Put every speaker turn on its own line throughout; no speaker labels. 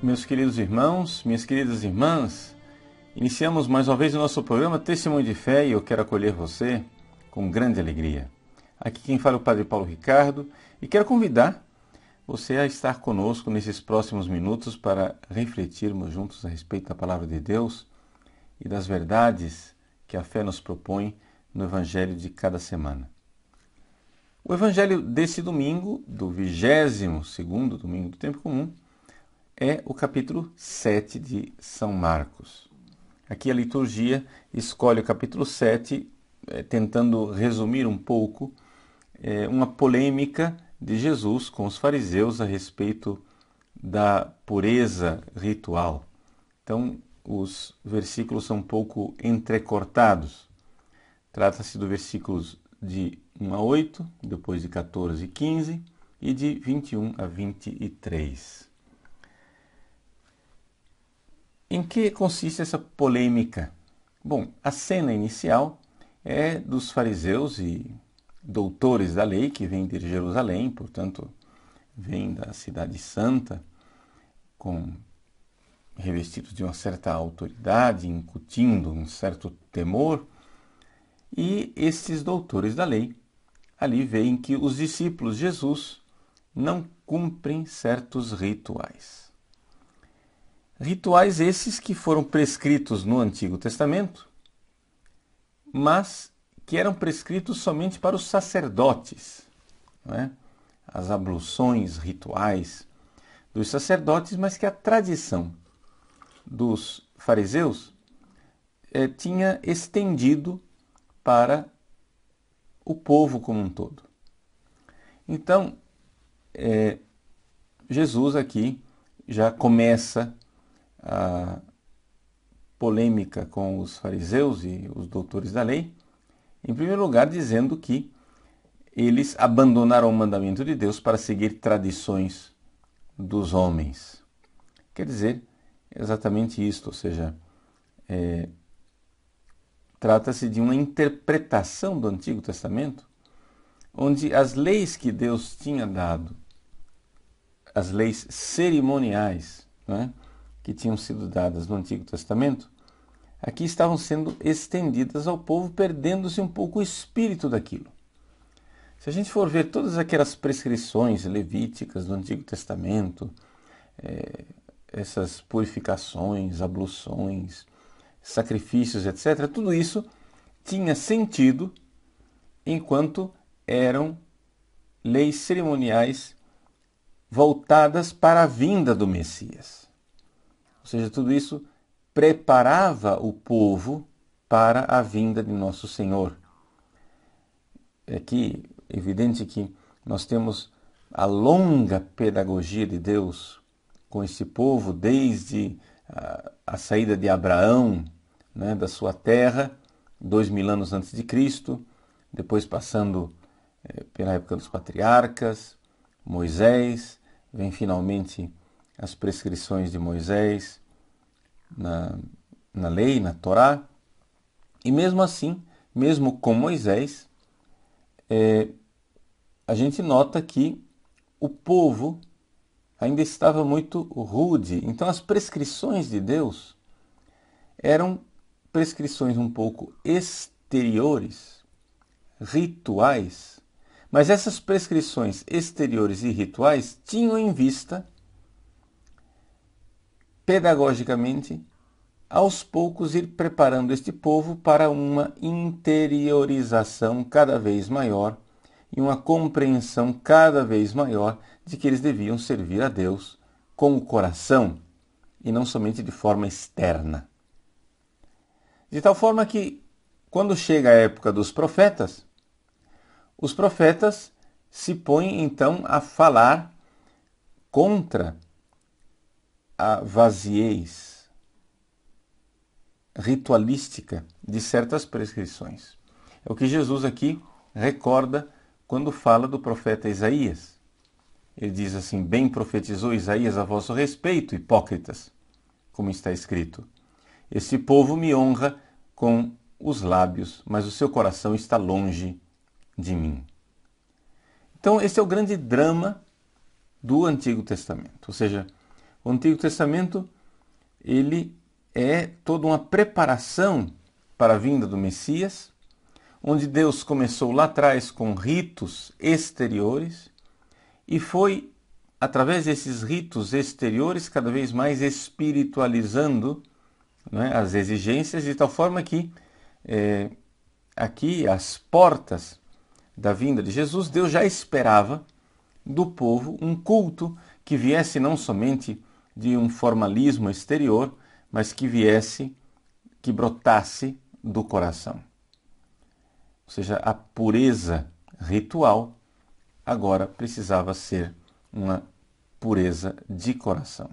Meus queridos irmãos, minhas queridas irmãs, iniciamos mais uma vez o nosso programa Testemunho de Fé e eu quero acolher você com grande alegria. Aqui quem fala é o Padre Paulo Ricardo e quero convidar você a estar conosco nesses próximos minutos para refletirmos juntos a respeito da Palavra de Deus e das verdades que a fé nos propõe no Evangelho de cada semana. O Evangelho desse domingo, do 22º domingo do Tempo Comum, é o capítulo 7 de São Marcos. Aqui a liturgia escolhe o capítulo 7, tentando resumir um pouco uma polêmica de Jesus com os fariseus a respeito da pureza ritual. Então, os versículos são um pouco entrecortados. Trata-se dos versículos de 1 a 8, depois de 14 e 15 e de 21 a 23. Em que consiste essa polêmica? Bom, a cena inicial é dos fariseus e doutores da lei que vêm de Jerusalém, portanto, vêm da cidade santa, revestidos de uma certa autoridade, incutindo um certo temor, e esses doutores da lei ali veem que os discípulos de Jesus não cumprem certos rituais. Rituais esses que foram prescritos no Antigo Testamento, mas que eram prescritos somente para os sacerdotes, não é? As abluções rituais dos sacerdotes, mas que a tradição dos fariseus tinha estendido para o povo como um todo. Então, Jesus aqui já começa a polêmica com os fariseus e os doutores da lei, em primeiro lugar dizendo que eles abandonaram o mandamento de Deus para seguir tradições dos homens. Quer dizer exatamente isto, ou seja, trata-se de uma interpretação do Antigo Testamento, onde as leis que Deus tinha dado, as leis cerimoniais, não é? Que tinham sido dadas no Antigo Testamento, aqui estavam sendo estendidas ao povo, perdendo-se um pouco o espírito daquilo. Se a gente for ver todas aquelas prescrições levíticas do Antigo Testamento, essas purificações, abluções, sacrifícios, etc., tudo isso tinha sentido enquanto eram leis cerimoniais voltadas para a vinda do Messias. Ou seja, tudo isso preparava o povo para a vinda de Nosso Senhor. É evidente que nós temos a longa pedagogia de Deus com esse povo, desde a saída de Abraão, né, da sua terra, 2000 anos antes de Cristo, depois passando pela época dos patriarcas, Moisés, vem finalmente as prescrições de Moisés na lei, na Torá, e mesmo assim, mesmo com Moisés, a gente nota que o povo ainda estava muito rude. Então as prescrições de Deus eram prescrições um pouco exteriores, rituais, mas essas prescrições exteriores e rituais tinham em vista, pedagogicamente, aos poucos ir preparando este povo para uma interiorização cada vez maior e uma compreensão cada vez maior de que eles deviam servir a Deus com o coração e não somente de forma externa. De tal forma que, quando chega a época dos profetas, os profetas se põem então a falar contra a vaziez ritualística de certas prescrições. É o que Jesus aqui recorda quando fala do profeta Isaías. Ele diz assim: bem profetizou Isaías a vosso respeito, hipócritas, como está escrito. Este povo me honra com os lábios, mas o seu coração está longe de mim. Então, esse é o grande drama do Antigo Testamento. Ou seja, O Antigo Testamento, ele é toda uma preparação para a vinda do Messias, onde Deus começou lá atrás com ritos exteriores e foi, através desses ritos exteriores, cada vez mais espiritualizando, né, as exigências, de tal forma que aqui, às portas da vinda de Jesus, Deus já esperava do povo um culto que viesse não somente de um formalismo exterior, mas que viesse, que brotasse do coração. Ou seja, a pureza ritual agora precisava ser uma pureza de coração.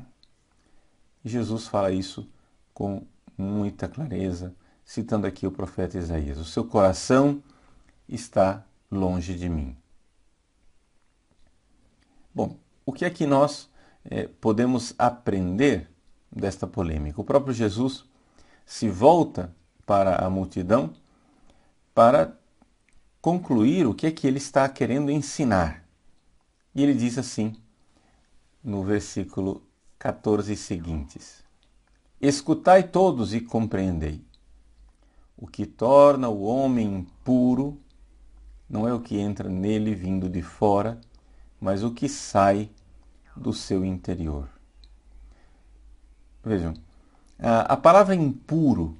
E Jesus fala isso com muita clareza, citando aqui o profeta Isaías: o seu coração está longe de mim. Bom, o que é que nós podemos aprender desta polêmica? O próprio Jesus se volta para a multidão para concluir o que é que ele está querendo ensinar. E ele diz assim, no versículo 14 seguintes: escutai todos e compreendei. O que torna o homem impuro não é o que entra nele vindo de fora, mas o que sai do seu interior. Vejam, a palavra impuro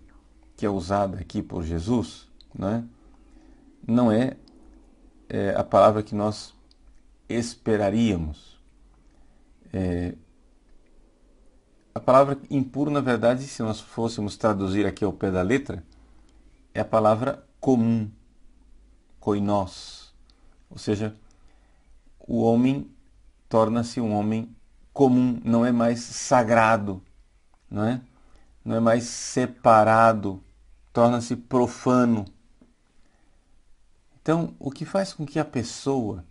que é usada aqui por Jesus, né, não é a palavra que nós esperaríamos. A palavra impuro, na verdade, se nós fôssemos traduzir aqui ao pé da letra, é a palavra comum, koinos. Ou seja, o homem torna-se um homem comum, não é mais sagrado, não é mais separado, torna-se profano. Então, o que faz com que a pessoa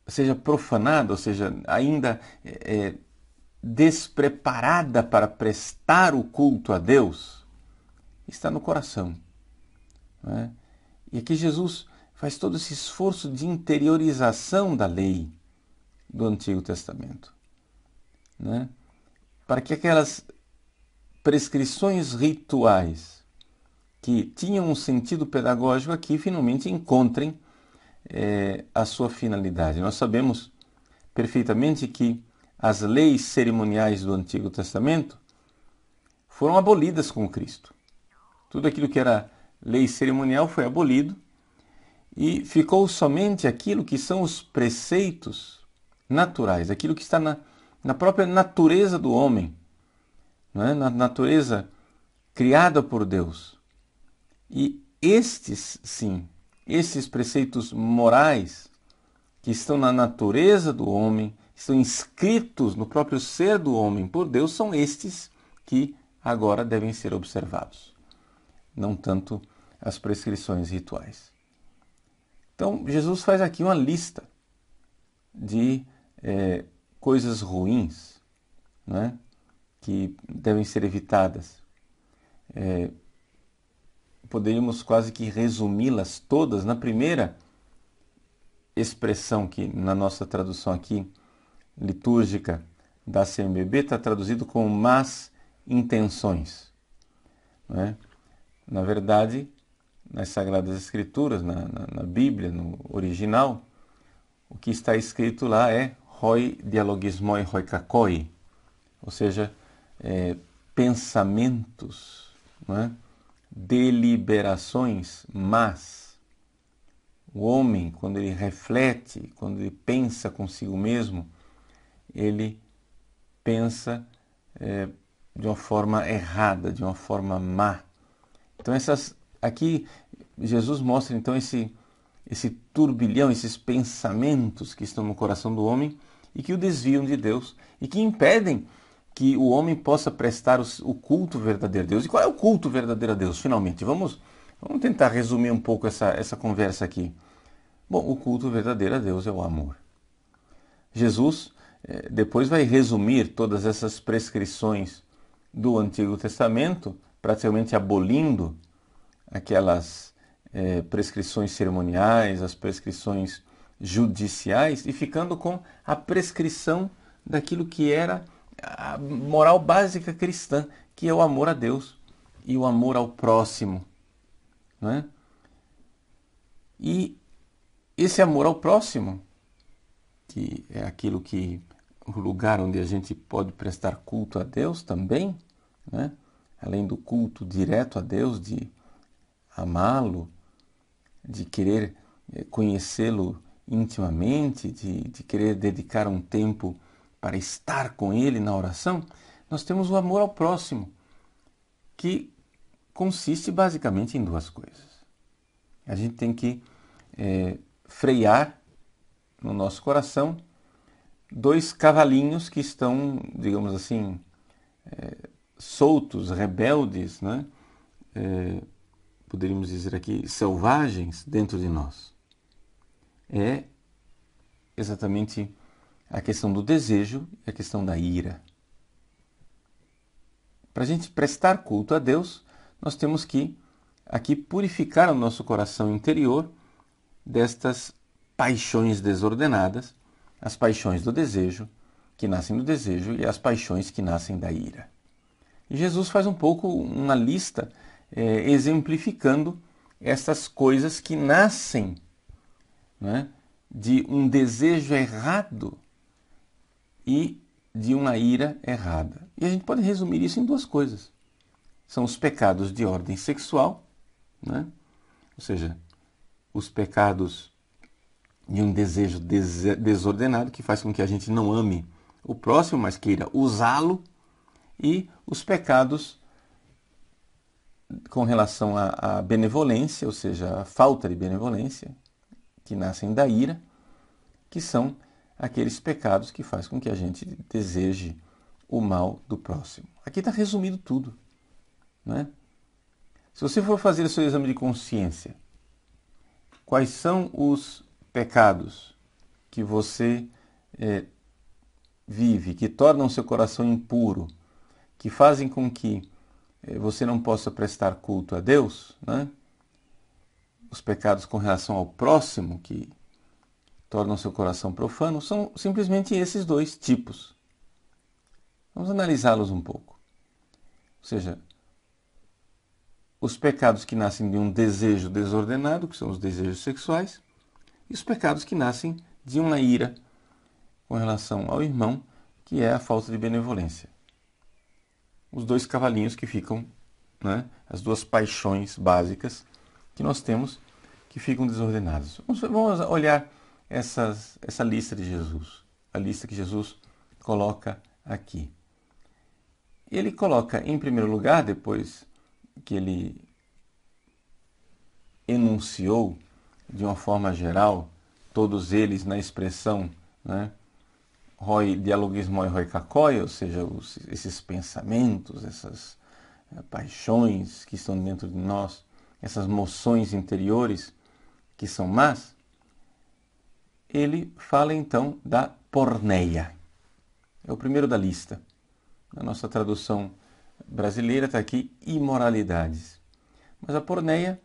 seja profanada, ou seja, ainda despreparada para prestar o culto a Deus, está no coração. Não é? E aqui Jesus faz todo esse esforço de interiorização da lei do Antigo Testamento, né? Para que aquelas prescrições rituais que tinham um sentido pedagógico aqui finalmente encontrem a sua finalidade. Nós sabemos perfeitamente que as leis cerimoniais do Antigo Testamento foram abolidas com Cristo. Tudo aquilo que era lei cerimonial foi abolido e ficou somente aquilo que são os preceitos naturais, aquilo que está na própria natureza do homem, não é? Na natureza criada por Deus. E estes, sim, esses preceitos morais que estão na natureza do homem, estão inscritos no próprio ser do homem por Deus, são estes que agora devem ser observados, não tanto as prescrições rituais. Então, Jesus faz aqui uma lista de coisas ruins, né, que devem ser evitadas. Poderíamos quase que resumi-las todas na primeira expressão que na nossa tradução aqui litúrgica da CMBB está traduzido como más intenções, não é? Na verdade, nas Sagradas Escrituras, na Bíblia, no original, o que está escrito lá é hoi dialogismoi hoi kakoi, ou seja, pensamentos, não é? Deliberações más. O homem, quando ele reflete, quando ele pensa consigo mesmo, ele pensa de uma forma errada, de uma forma má. Então aqui Jesus mostra então esse turbilhão, esses pensamentos que estão no coração do homem e que o desviam de Deus e que impedem que o homem possa prestar o culto verdadeiro a Deus. E qual é o culto verdadeiro a Deus, finalmente? Vamos tentar resumir um pouco essa conversa aqui. Bom, o culto verdadeiro a Deus é o amor. Jesus depois vai resumir todas essas prescrições do Antigo Testamento, praticamente abolindo aquelas prescrições cerimoniais, as prescrições judiciais e ficando com a prescrição daquilo que era a moral básica cristã, que é o amor a Deus e o amor ao próximo, não é? E esse amor ao próximo, que é aquilo que o lugar onde a gente pode prestar culto a Deus também, né? Além do culto direto a Deus, de amá-lo, de querer conhecê-lo intimamente, de querer dedicar um tempo para estar com Ele na oração, nós temos o amor ao próximo, que consiste basicamente em duas coisas. A gente tem que frear no nosso coração dois cavalinhos que estão, digamos assim, soltos, rebeldes, né? Poderíamos dizer aqui, selvagens dentro de nós. É exatamente a questão do desejo e a questão da ira. Para a gente prestar culto a Deus, nós temos que aqui purificar o nosso coração interior destas paixões desordenadas, as paixões do desejo, que nascem do desejo, e as paixões que nascem da ira. E Jesus faz um pouco uma lista exemplificando essas coisas que nascem, né, de um desejo errado e de uma ira errada. E a gente pode resumir isso em duas coisas. São os pecados de ordem sexual, né? Ou seja, os pecados de um desejo desordenado que faz com que a gente não ame o próximo, mas queira usá-lo, e os pecados com relação à benevolência, ou seja, a falta de benevolência, que nascem da ira, que são aqueles pecados que fazem com que a gente deseje o mal do próximo. Aqui está resumido tudo, né? Se você for fazer o seu exame de consciência, quais são os pecados que você vive, que tornam seu coração impuro, que fazem com que você não possa prestar culto a Deus, né? Os pecados com relação ao próximo, que tornam seu coração profano, são simplesmente esses dois tipos. Vamos analisá-los um pouco. Ou seja, os pecados que nascem de um desejo desordenado, que são os desejos sexuais, e os pecados que nascem de uma ira com relação ao irmão, que é a falta de benevolência. Os dois cavalinhos que ficam, né, as duas paixões básicas que nós temos, que ficam desordenadas. Vamos olhar essa lista de Jesus, a lista que Jesus coloca aqui. Ele coloca, em primeiro lugar, depois que ele enunciou de uma forma geral, todos eles na expressão, né, roi dialogismoi roi kakoi, ou seja, esses pensamentos, essas paixões que estão dentro de nós, essas moções interiores que são más, ele fala então da porneia. É o primeiro da lista. Na nossa tradução brasileira está aqui imoralidades. Mas a porneia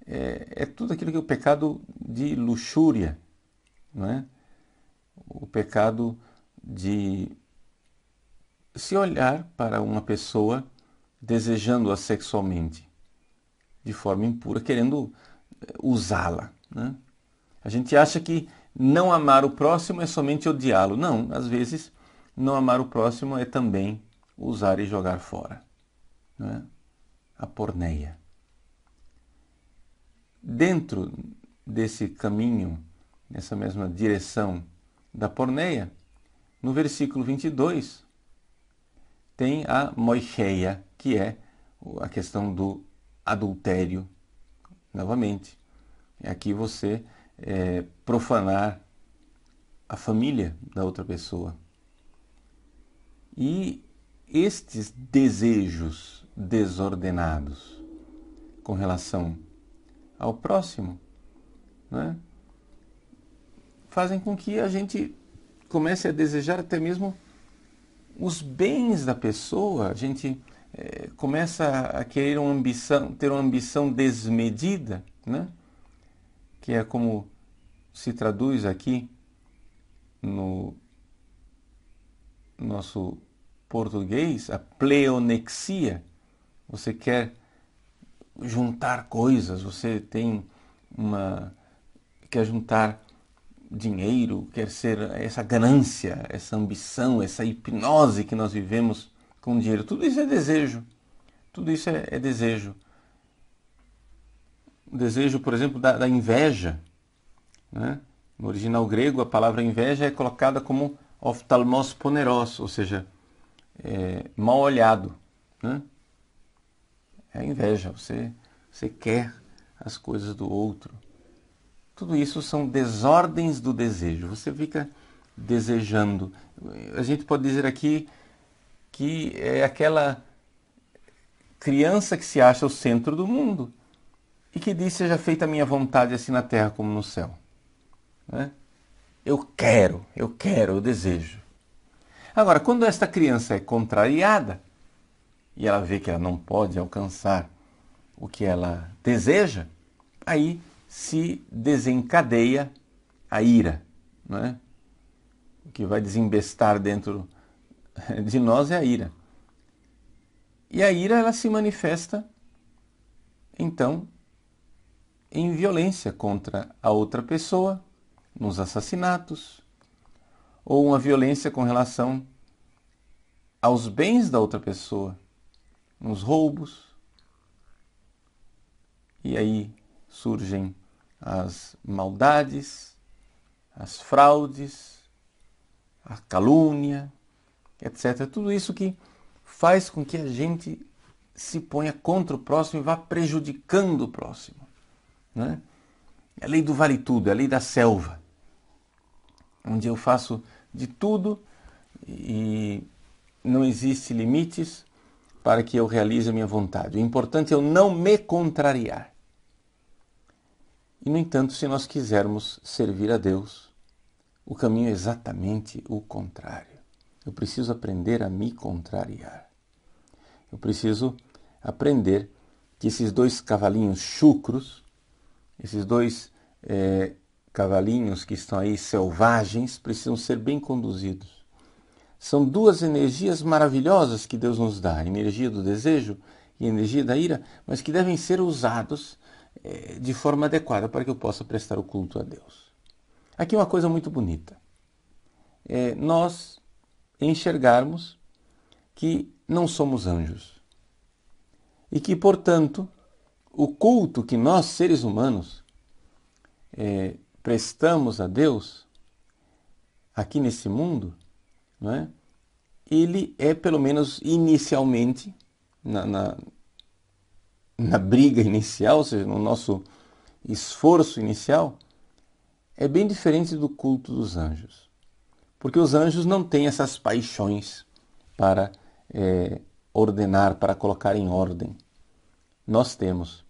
é tudo aquilo que é o pecado de luxúria, não é? O pecado de se olhar para uma pessoa desejando-a sexualmente, de forma impura, querendo usá-la, né? A gente acha que não amar o próximo é somente odiá-lo. Não, às vezes não amar o próximo é também usar e jogar fora, né? A porneia. Dentro desse caminho, nessa mesma direção da porneia, no versículo 22, tem a moicheia, que é a questão do adultério. Novamente, é aqui você profanar a família da outra pessoa. E estes desejos desordenados com relação ao próximo, né, fazem com que a gente comece a desejar até mesmo os bens da pessoa. A gente começa a querer ter uma ambição desmedida, né, que é como se traduz aqui no nosso português, a pleonexia. Você quer juntar coisas, você quer juntar dinheiro, quer ser essa ganância, essa ambição, essa hipnose que nós vivemos com o dinheiro. Tudo isso é desejo. Tudo isso é desejo. O desejo, por exemplo, da inveja, né? No original grego, a palavra inveja é colocada como oftalmos poneros, ou seja, mal olhado, né? É a inveja, você quer as coisas do outro. Tudo isso são desordens do desejo. Você fica desejando. A gente pode dizer aqui que é aquela criança que se acha o centro do mundo e que diz: seja feita a minha vontade assim na terra como no céu. Né? Eu quero, eu desejo. Agora, quando esta criança é contrariada e ela vê que ela não pode alcançar o que ela deseja, aí se desencadeia a ira. Né? O que vai desembestar dentro de nós é a ira. E a ira, ela se manifesta, então, em violência contra a outra pessoa, nos assassinatos, ou uma violência com relação aos bens da outra pessoa, nos roubos. E aí surgem as maldades, as fraudes, a calúnia, etc. Tudo isso que faz com que a gente se ponha contra o próximo e vá prejudicando o próximo. Né? É a lei do vale tudo, é a lei da selva, onde eu faço de tudo e não existe limites para que eu realize a minha vontade. O importante é eu não me contrariar. E, no entanto, se nós quisermos servir a Deus, o caminho é exatamente o contrário. Eu preciso aprender a me contrariar. Eu preciso aprender que esses dois cavalinhos chucros, esses dois cavalinhos que estão aí selvagens, precisam ser bem conduzidos. São duas energias maravilhosas que Deus nos dá, a energia do desejo e a energia da ira, mas que devem ser usados de forma adequada para que eu possa prestar o culto a Deus. Aqui uma coisa muito bonita. Nós enxergarmos que não somos anjos e que, portanto, o culto que nós, seres humanos, prestamos a Deus aqui nesse mundo, não é? Ele é, pelo menos inicialmente, na briga inicial, ou seja, no nosso esforço inicial, é bem diferente do culto dos anjos. Porque os anjos não têm essas paixões para ordenar, para colocar em ordem. Nós temos.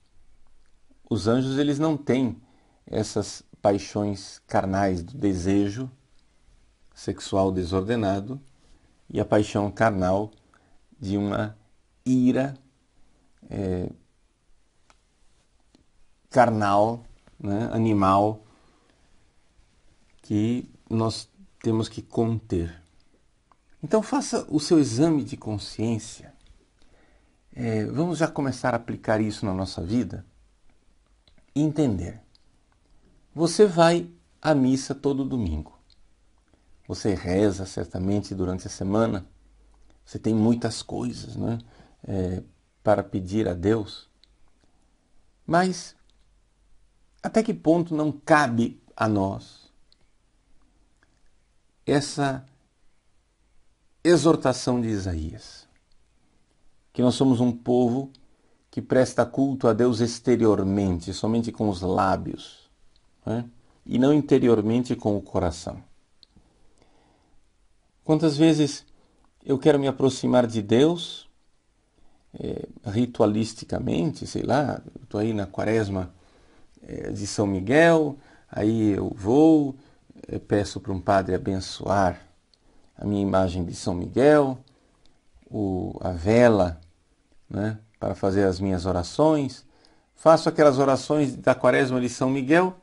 Os anjos, eles não têm essas paixões carnais do desejo sexual desordenado e a paixão carnal de uma ira carnal, né, animal, que nós temos que conter. Então faça o seu exame de consciência. Vamos já começar a aplicar isso na nossa vida e entender. Você vai à missa todo domingo. Você reza certamente durante a semana. Você tem muitas coisas, né, para pedir a Deus. Mas até que ponto não cabe a nós essa exortação de Isaías? Que nós somos um povo que presta culto a Deus exteriormente, somente com os lábios, né? E não interiormente com o coração. Quantas vezes eu quero me aproximar de Deus ritualisticamente, sei lá, estou aí na quaresma de São Miguel, aí eu vou, peço para um padre abençoar a minha imagem de São Miguel, a vela, né, para fazer as minhas orações, faço aquelas orações da quaresma de São Miguel,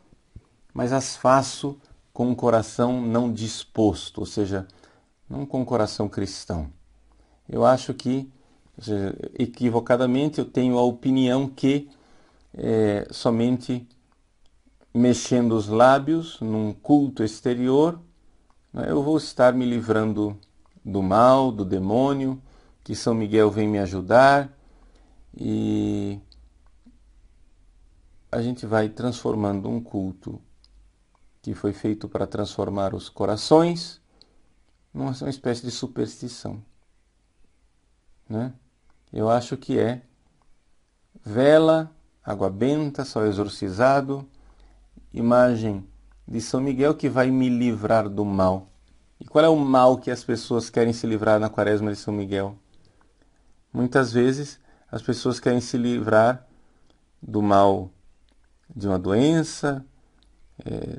mas as faço com um coração não disposto, ou seja, não com um coração cristão. Eu acho que, ou seja, equivocadamente, eu tenho a opinião que somente mexendo os lábios num culto exterior, né, eu vou estar me livrando do mal, do demônio, que São Miguel vem me ajudar e a gente vai transformando um culto que foi feito para transformar os corações numa espécie de superstição, né? Eu acho que é vela, água benta, sal exorcizado, imagem de São Miguel que vai me livrar do mal. E qual é o mal que as pessoas querem se livrar na Quaresma de São Miguel? Muitas vezes as pessoas querem se livrar do mal de uma doença,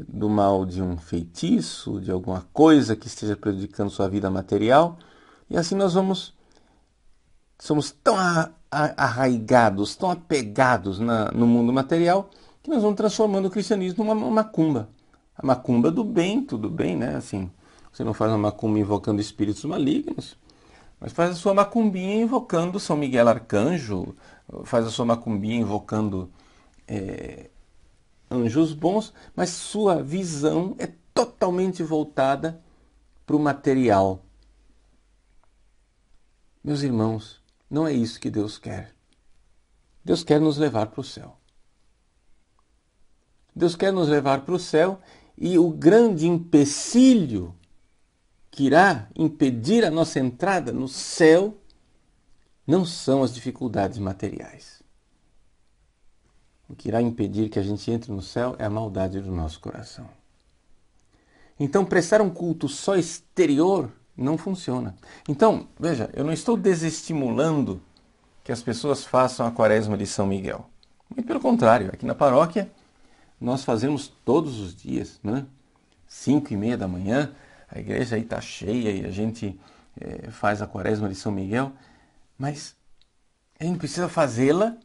do mal de um feitiço, de alguma coisa que esteja prejudicando sua vida material. E assim nós somos tão arraigados, tão apegados no mundo material, que nós vamos transformando o cristianismo numa macumba. A macumba do bem, tudo bem, né? Assim, você não faz uma macumba invocando espíritos malignos, mas faz a sua macumbinha invocando São Miguel Arcanjo, faz a sua macumbinha invocando anjos bons, mas sua visão é totalmente voltada para o material. Meus irmãos, não é isso que Deus quer. Deus quer nos levar para o céu. Deus quer nos levar para o céu e o grande empecilho que irá impedir a nossa entrada no céu não são as dificuldades materiais. O que irá impedir que a gente entre no céu é a maldade do nosso coração. Então, prestar um culto só exterior não funciona. Então, veja, eu não estou desestimulando que as pessoas façam a Quaresma de São Miguel. Muito pelo contrário, aqui na paróquia nós fazemos todos os dias, né? 5:30 da manhã, a igreja aí está cheia e a gente faz a Quaresma de São Miguel, mas a gente precisa fazê-la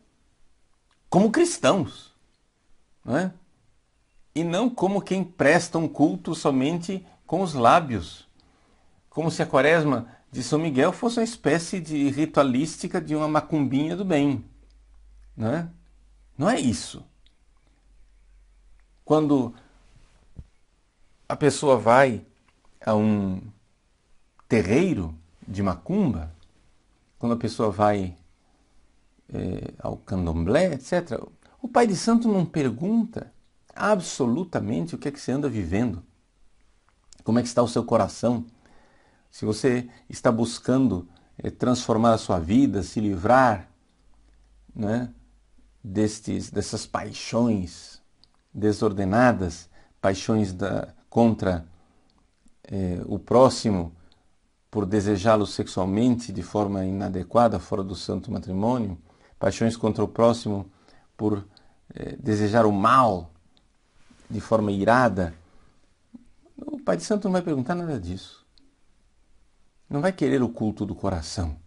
como cristãos, não é? E não como quem presta um culto somente com os lábios, como se a Quaresma de São Miguel fosse uma espécie de ritualística de uma macumbinha do bem, não é? Não é isso. Quando a pessoa vai a um terreiro de macumba, quando a pessoa vai ao candomblé, etc., o pai de santo não pergunta absolutamente o que é que você anda vivendo, como é que está o seu coração, se você está buscando transformar a sua vida, se livrar, né, dessas paixões desordenadas, paixões contra o próximo por desejá-lo sexualmente de forma inadequada, fora do santo matrimônio, paixões contra o próximo por desejar o mal de forma irada. O pai de santo não vai perguntar nada disso. Não vai querer o culto do coração.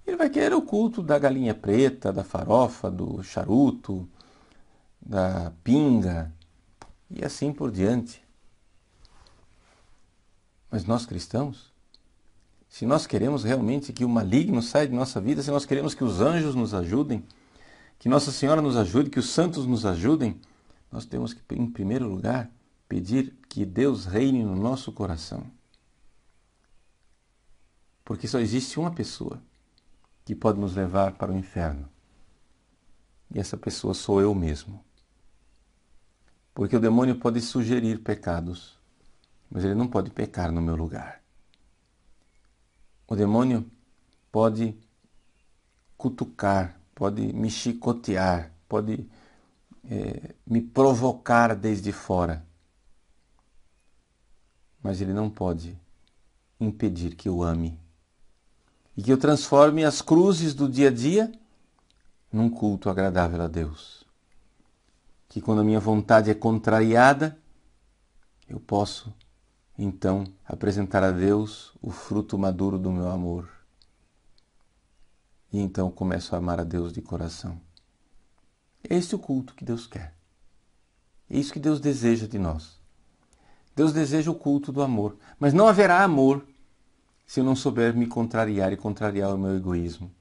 Ele vai querer o culto da galinha preta, da farofa, do charuto, da pinga e assim por diante. Mas nós cristãos, se nós queremos realmente que o maligno saia de nossa vida, se nós queremos que os anjos nos ajudem, que Nossa Senhora nos ajude, que os santos nos ajudem, nós temos que, em primeiro lugar, pedir que Deus reine no nosso coração. Porque só existe uma pessoa que pode nos levar para o inferno. E essa pessoa sou eu mesmo. Porque o demônio pode sugerir pecados, mas ele não pode pecar no meu lugar. O demônio pode cutucar, pode me chicotear, pode me provocar desde fora. Mas ele não pode impedir que eu ame. E que eu transforme as cruzes do dia a dia num culto agradável a Deus. Que quando a minha vontade é contrariada, eu posso, então, apresentar a Deus o fruto maduro do meu amor. E então começo a amar a Deus de coração. É este o culto que Deus quer. É isso que Deus deseja de nós. Deus deseja o culto do amor, mas não haverá amor se eu não souber me contrariar e contrariar o meu egoísmo.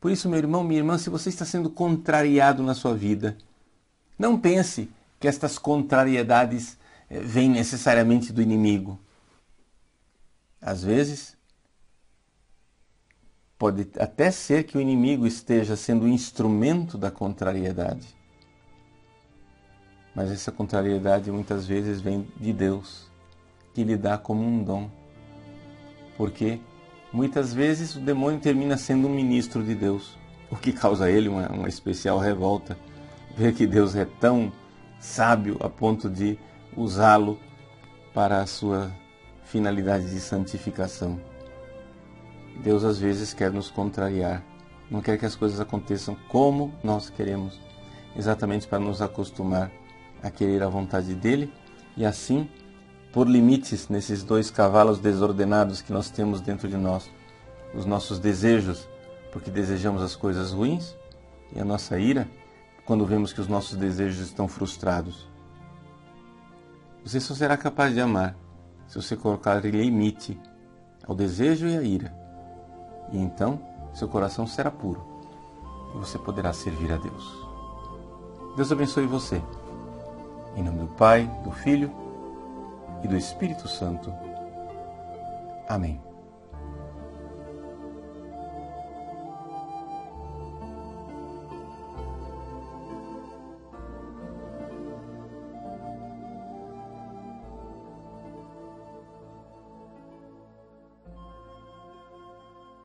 Por isso, meu irmão, minha irmã, se você está sendo contrariado na sua vida, não pense que estas contrariedades vêm necessariamente do inimigo. Às vezes, pode até ser que o inimigo esteja sendo o instrumento da contrariedade. Mas essa contrariedade muitas vezes vem de Deus, que lhe dá como um dom. Porque muitas vezes o demônio termina sendo um ministro de Deus, o que causa a ele uma especial revolta. Ver que Deus é tão sábio a ponto de usá-lo para a sua finalidade de santificação. Deus às vezes quer nos contrariar, não quer que as coisas aconteçam como nós queremos, exatamente para nos acostumar a querer a vontade dele e assim pôr limites nesses dois cavalos desordenados que nós temos dentro de nós, os nossos desejos, porque desejamos as coisas ruins, e a nossa ira, quando vemos que os nossos desejos estão frustrados. Você só será capaz de amar se você colocar limite ao desejo e à ira. E então, seu coração será puro e você poderá servir a Deus. Deus abençoe você. Em nome do Pai, do Filho e do Espírito Santo. Amém.